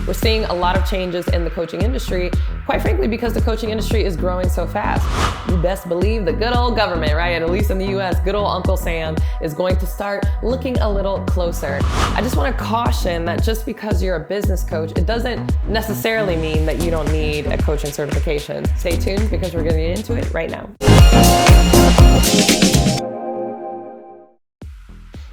We're seeing a lot of changes in the coaching industry, quite frankly, because the coaching industry is growing so fast. You best believe the good old government, right? And at least in the US, good old Uncle Sam is going to start looking a little closer. I just want to caution that just because you're a business coach, it doesn't necessarily mean that you don't need a coaching certification. Stay tuned because we're going to get into it right now.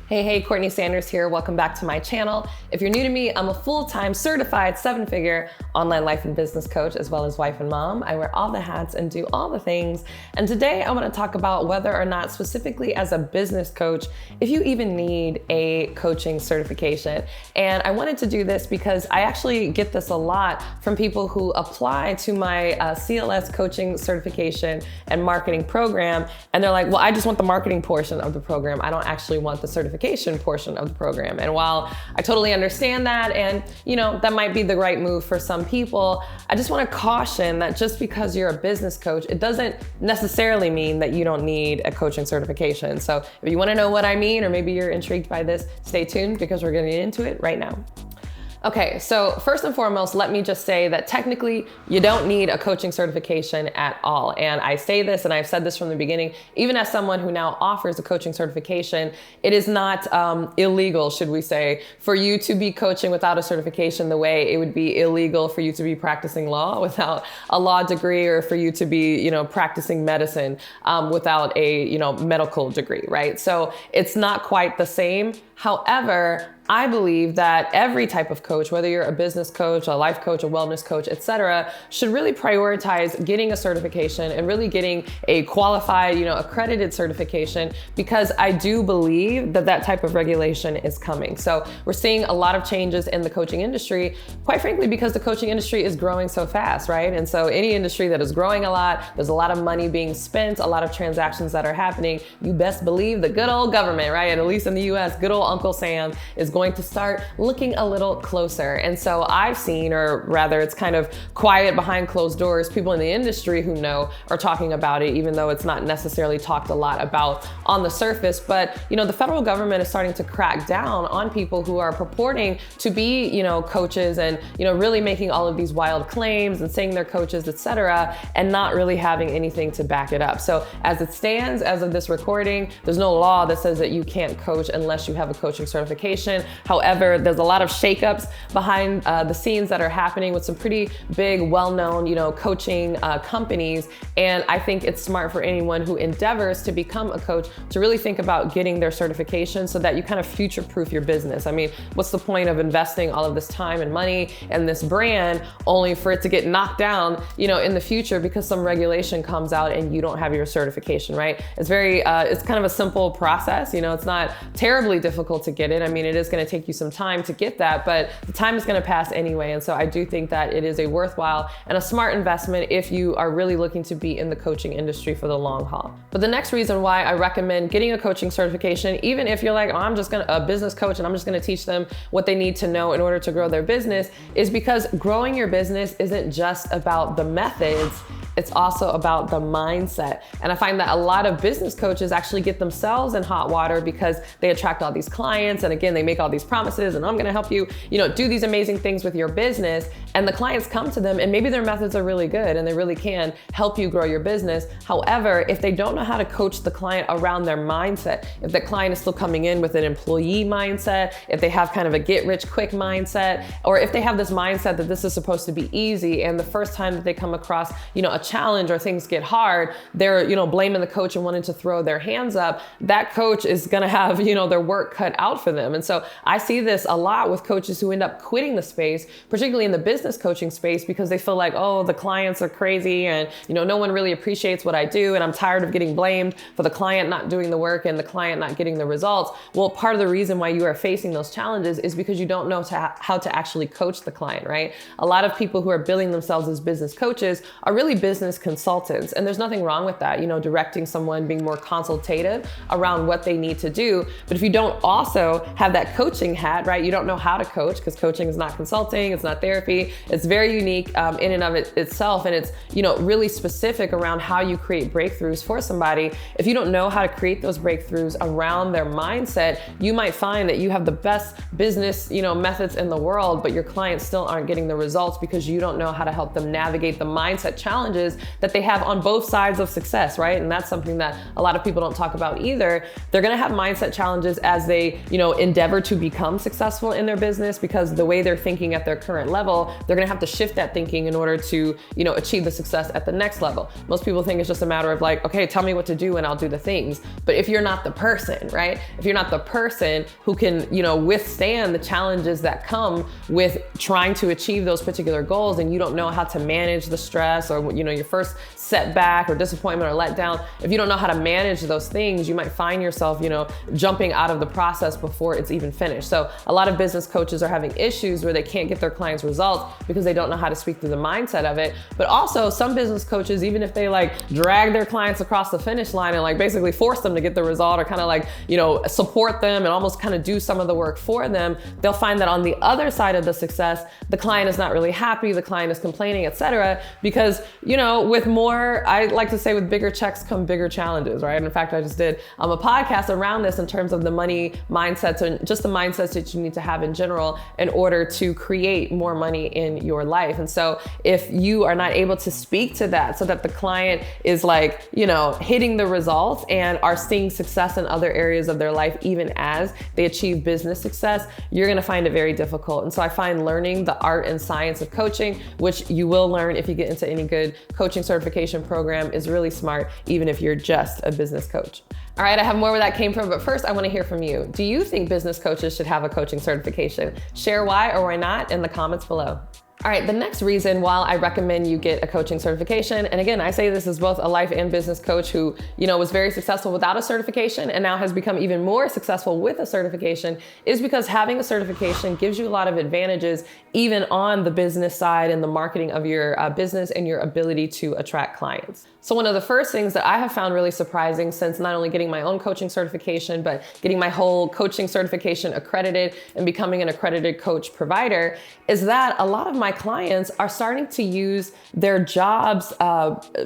Hey, CourtneyLSanders here. Welcome back to my channel. If you're new to me, I'm a full-time certified 7-figure online life and business coach, as well as wife and mom. I wear all the hats and do all the things. And today I want to talk about whether or not, specifically as a business coach, if you even need a coaching certification. And I wanted to do this because I actually get this a lot from people who apply to my CLS coaching certification and marketing program. And they're like, well, I just want the marketing portion of the program. I don't actually want the certification portion of the program. And while I totally understand that, and that might be the right move for some people, I just want to caution that just because you're a business coach, it doesn't necessarily mean that you don't need a coaching certification. So if you want to know what I mean, or maybe you're intrigued by this, stay tuned because we're going to get into it right now. Okay, so first and foremost, let me just say that technically you don't need a coaching certification at all. And I say this, and I've said this from the beginning, even as someone who now offers a coaching certification, it is not illegal, should we say, for you to be coaching without a certification the way it would be illegal for you to be practicing law without a law degree, or for you to be, practicing medicine without a, medical degree, right? So it's not quite the same. However, I believe that every type of coach, whether you're a business coach, a life coach, a wellness coach, etc., should really prioritize getting a certification and really getting a qualified, accredited certification, because I do believe that that type of regulation is coming. So we're seeing a lot of changes in the coaching industry, quite frankly, because the coaching industry is growing so fast, right? And so any industry that is growing a lot, there's a lot of money being spent, a lot of transactions that are happening. You best believe the good old government, right? And at least in the US, good old Uncle Sam is going to start looking a little closer. And so I've seen, or rather it's kind of quiet behind closed doors, people in the industry who know are talking about it, even though it's not necessarily talked a lot about on the surface. But, the federal government is starting to crack down on people who are purporting to be, coaches and, really making all of these wild claims and saying they're coaches, etc., and not really having anything to back it up. So as it stands, as of this recording, there's no law that says that you can't coach unless you have a coaching certification. However, there's a lot of shakeups behind the scenes that are happening with some pretty big, well-known, coaching companies. And I think it's smart for anyone who endeavors to become a coach to really think about getting their certification so that you kind of future-proof your business. I mean, what's the point of investing all of this time and money and this brand only for it to get knocked down, in the future because some regulation comes out and you don't have your certification, right? It's it's kind of a simple process. It's not terribly difficult to get it. I mean, it is going to take you some time to get that, but the time is going to pass anyway. And so I do think that it is a worthwhile and a smart investment if you are really looking to be in the coaching industry for the long haul. But the next reason why I recommend getting a coaching certification, even if you're like, oh, I'm just a business coach and I'm just going to teach them what they need to know in order to grow their business, is because growing your business isn't just about the methods. It's also about the mindset. And I find that a lot of business coaches actually get themselves in hot water because they attract all these clients. And again, they make all these promises and I'm going to help you, do these amazing things with your business. And the clients come to them and maybe their methods are really good and they really can help you grow your business. However, if they don't know how to coach the client around their mindset, if the client is still coming in with an employee mindset, if they have kind of a get rich quick mindset, or if they have this mindset that this is supposed to be easy, and the first time that they come across, a challenge or things get hard, they're, blaming the coach and wanting to throw their hands up, that coach is going to have, their work cut out for them. And so I see this a lot with coaches who end up quitting the space, particularly in the business coaching space, because they feel like, oh, the clients are crazy and, no one really appreciates what I do. And I'm tired of getting blamed for the client not doing the work and the client not getting the results. Well, part of the reason why you are facing those challenges is because you don't know how to actually coach the client, right? A lot of people who are billing themselves as business coaches are really business business consultants, and there's nothing wrong with that, directing someone, being more consultative around what they need to do. But if you don't also have that coaching hat, right, you don't know how to coach, because coaching is not consulting, it's not therapy, it's very unique in and of itself, and it's really specific around how you create breakthroughs for somebody. If you don't know how to create those breakthroughs around their mindset, you might find that you have the best business methods in the world, but your clients still aren't getting the results because you don't know how to help them navigate the mindset challenges that they have on both sides of success, right? And that's something that a lot of people don't talk about either. They're gonna have mindset challenges as they endeavor to become successful in their business, because the way they're thinking at their current level, they're gonna have to shift that thinking in order to achieve the success at the next level. Most people think it's just a matter of like, okay, tell me what to do and I'll do the things. But if you're not the person, right? If you're not the person who can withstand the challenges that come with trying to achieve those particular goals, and you don't know how to manage the stress or your first setback or disappointment or letdown, if you don't know how to manage those things, you might find yourself jumping out of the process before it's even finished. So a lot of business coaches are having issues where they can't get their clients results because they don't know how to speak through the mindset of it. But also some business coaches, even if they drag their clients across the finish line and basically force them to get the result, or kind of support them and almost kind of do some of the work for them, they'll find that on the other side of the success, the client is not really happy, the client is complaining, etc. Because with more, I like to say, with bigger checks come bigger challenges, right? And in fact, I just did a podcast around this in terms of the money mindsets and just the mindsets that you need to have in general in order to create more money in your life. And so if you are not able to speak to that so that the client is hitting the results and are seeing success in other areas of their life, even as they achieve business success, you're gonna find it very difficult. And so I find learning the art and science of coaching, which you will learn if you get into any good coaching certification program, is really smart, even if you're just a business coach. All right, I have more where that came from, but first I want to hear from you. Do you think business coaches should have a coaching certification? Share why or why not in the comments below. All right, the next reason why I recommend you get a coaching certification, and again, I say this as both a life and business coach who, was very successful without a certification and now has become even more successful with a certification, is because having a certification gives you a lot of advantages, even on the business side and the marketing of your business and your ability to attract clients. So one of the first things that I have found really surprising since not only getting my own coaching certification, but getting my whole coaching certification accredited and becoming an accredited coach provider, is that a lot of my clients are starting to use their jobs,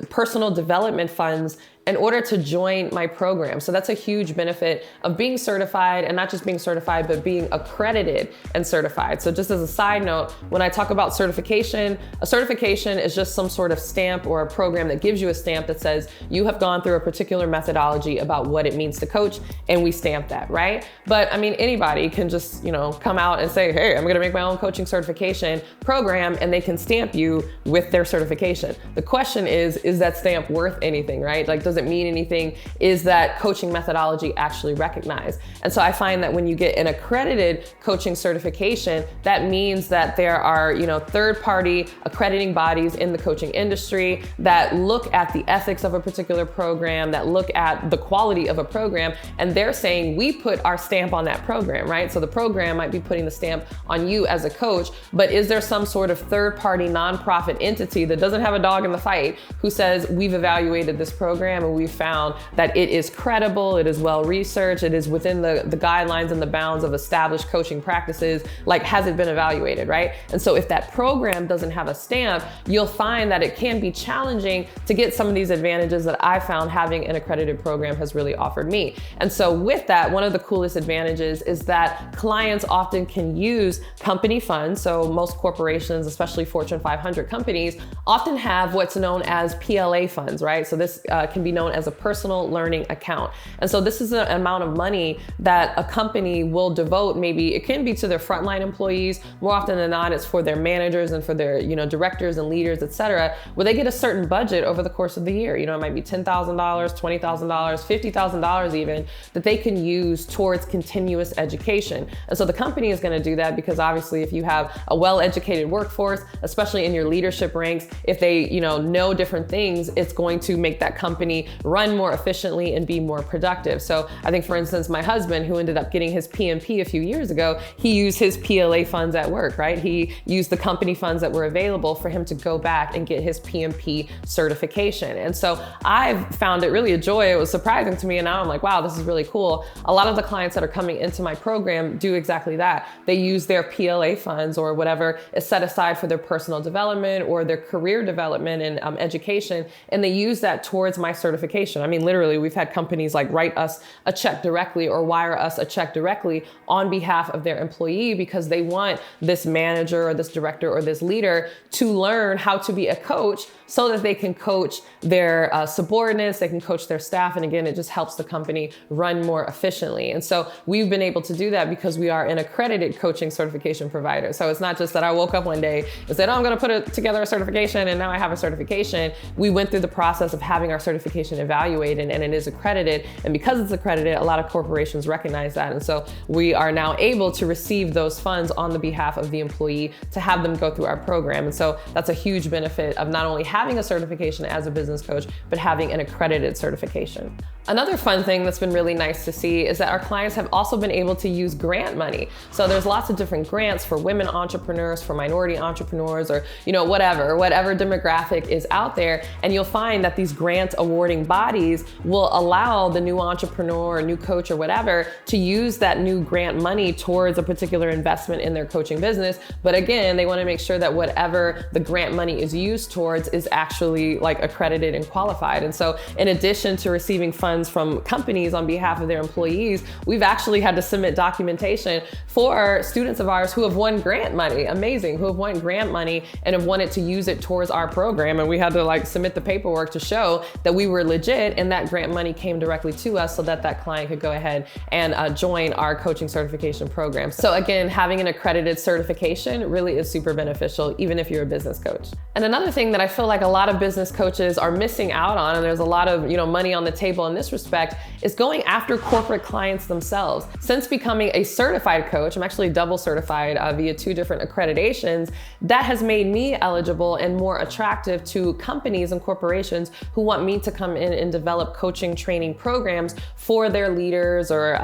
personal development funds in order to join my program. So that's a huge benefit of being certified, and not just being certified, but being accredited and certified. So just as a side note, when I talk about certification, a certification is just some sort of stamp or a program that gives you a stamp that says you have gone through a particular methodology about what it means to coach, and we stamp that, right? But I mean, anybody can just, come out and say, hey, I'm gonna make my own coaching certification program, and they can stamp you with their certification. The question is that stamp worth anything, right? Does it mean anything? Is that coaching methodology actually recognized? And so I find that when you get an accredited coaching certification, that means that there are, third-party accrediting bodies in the coaching industry that look at the ethics of a particular program, that look at the quality of a program, and they're saying, we put our stamp on that program, right? So the program might be putting the stamp on you as a coach, but is there some sort of third-party nonprofit entity that doesn't have a dog in the fight who says, we've evaluated this program and we found that it is credible, it is well researched, it is within the guidelines and the bounds of established coaching practices, has it been evaluated, right? And so if that program doesn't have a stamp, you'll find that it can be challenging to get some of these advantages that I found having an accredited program has really offered me. And so with that, one of the coolest advantages is that clients often can use company funds. So most corporations, especially Fortune 500 companies, often have what's known as PLA funds, right? So this can be known as a personal learning account. And so this is an amount of money that a company will devote. Maybe it can be to their frontline employees. More often than not, it's for their managers and for their, directors and leaders, etc., where they get a certain budget over the course of the year. It might be $10,000, $20,000, $50,000 even, that they can use towards continuous education. And so the company is going to do that because obviously if you have a well-educated workforce, especially in your leadership ranks, if they, know different things, it's going to make that company company run more efficiently and be more productive. So I think, for instance, my husband, who ended up getting his PMP a few years ago, he used his PLA funds at work, right? He used the company funds that were available for him to go back and get his PMP certification. And so I've found it really a joy. It was surprising to me, and now I'm like, wow, this is really cool. A lot of the clients that are coming into my program do exactly that. They use their PLA funds or whatever is set aside for their personal development or their career development and education, and they use that towards my certification. I mean, literally, we've had companies like write us a check directly or wire us a check directly on behalf of their employee because they want this manager or this director or this leader to learn how to be a coach so that they can coach their subordinates, they can coach their staff. And again, it just helps the company run more efficiently. And so we've been able to do that because we are an accredited coaching certification provider. So it's not just that I woke up one day and said, oh, I'm gonna put together a certification and now I have a certification. We went through the process of having our certification evaluated, and it is accredited. And because it's accredited, a lot of corporations recognize that. And so we are now able to receive those funds on the behalf of the employee to have them go through our program. And so that's a huge benefit of not only having a certification as a business coach, but having an accredited certification. Another fun thing that's been really nice to see is that our clients have also been able to use grant money. So there's lots of different grants for women entrepreneurs, for minority entrepreneurs, or whatever demographic is out there. And you'll find that these grant awarding bodies will allow the new entrepreneur or new coach or whatever to use that new grant money towards a particular investment in their coaching business. But again, they want to make sure that whatever the grant money is used towards is actually like accredited and qualified. And so in addition to receiving funds from companies on behalf of their employees, we've actually had to submit documentation for students of ours who have won grant money, who have won grant money and have wanted to use it towards our program. And we had to submit the paperwork to show that we were legit and that grant money came directly to us so that that client could go ahead and join our coaching certification program. So again, having an accredited certification really is super beneficial, even if you're a business coach. And another thing that I feel like a lot of business coaches are missing out on, and there's a lot of money on the table in this respect, is going after corporate clients themselves. Since becoming a certified coach, I'm actually double certified via 2 different accreditations, that has made me eligible and more attractive to companies and corporations who want me to come in and develop coaching training programs for their leaders or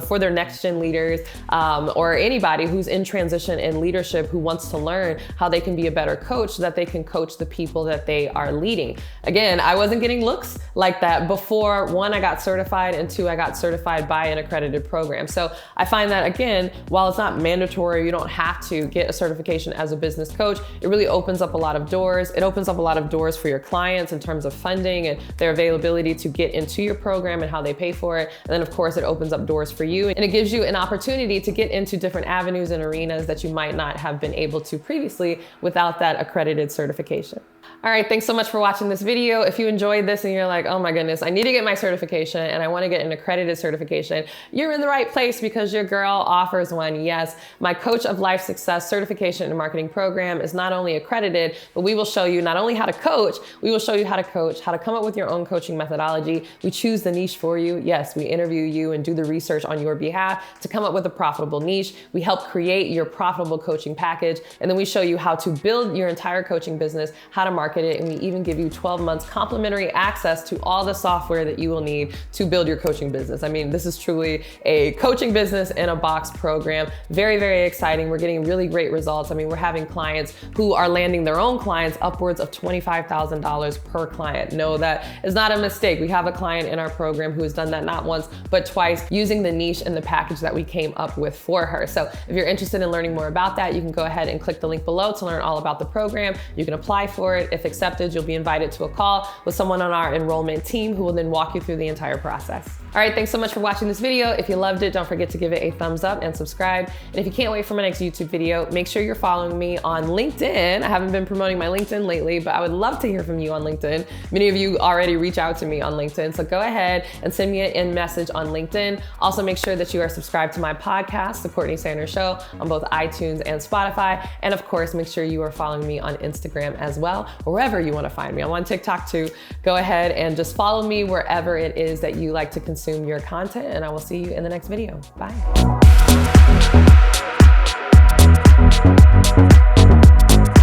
for their next gen leaders or anybody who's in transition in leadership who wants to learn how they can be a better coach so that they can coach the people that they are leading. Again, I wasn't getting looks like that before, 1, I got certified, and 2, I got certified by an accredited program. So I find that, again, while it's not mandatory, you don't have to get a certification as a business coach, it really opens up a lot of doors. It opens up a lot of doors for your clients in terms of funding and their availability to get into your program and how they pay for it. And then of course it opens up doors for you, and it gives you an opportunity to get into different avenues and arenas that you might not have been able to previously without that accredited certification. All right, thanks so much for watching this video. If you enjoyed this and you're like, oh my goodness, I need to get my certification and I want to get an accredited certification, you're in the right place because your girl offers one. Yes, my Coach of Life Success Certification and Marketing Program is not only accredited, but we will show you not only how to coach, we will show you how to coach, how to come up with your own coaching methodology. We choose the niche for you. Yes, we interview you and do the research on your behalf to come up with a profitable niche. We help create your profitable coaching package, and then we show you how to build your entire coaching business, how to market it, and we even give you 12 months complimentary access to all the software that you will need to build your coaching business. I mean, this is truly a coaching business in a box program. Very, very exciting. We're getting really great results. I mean, we're having clients who are landing their own clients upwards of $25,000 per client. No, that is not a mistake. We have a client in our program who has done that not once, but twice, using the niche and the package that we came up with for her. So if you're interested in learning more about that, you can go ahead and click the link below to learn all about the program. You can apply for it. If accepted, you'll be invited to a call with someone on our enrollment team who will then walk you through the entire process. All right, thanks so much for watching this video. If you loved it, don't forget to give it a thumbs up and subscribe. And if you can't wait for my next YouTube video, make sure you're following me on LinkedIn. I haven't been promoting my LinkedIn lately, but I would love to hear from you on LinkedIn. Many of you already reach out to me on LinkedIn, so go ahead and send me an message on LinkedIn. Also, make sure that you are subscribed to my podcast, The Courtney Sanders Show, on both iTunes and Spotify. And of course, make sure you are following me on Instagram as well, or wherever you want to find me. I'm on TikTok too. Go ahead and just follow me wherever it is that you like to consume your content, and I will see you in the next video. Bye.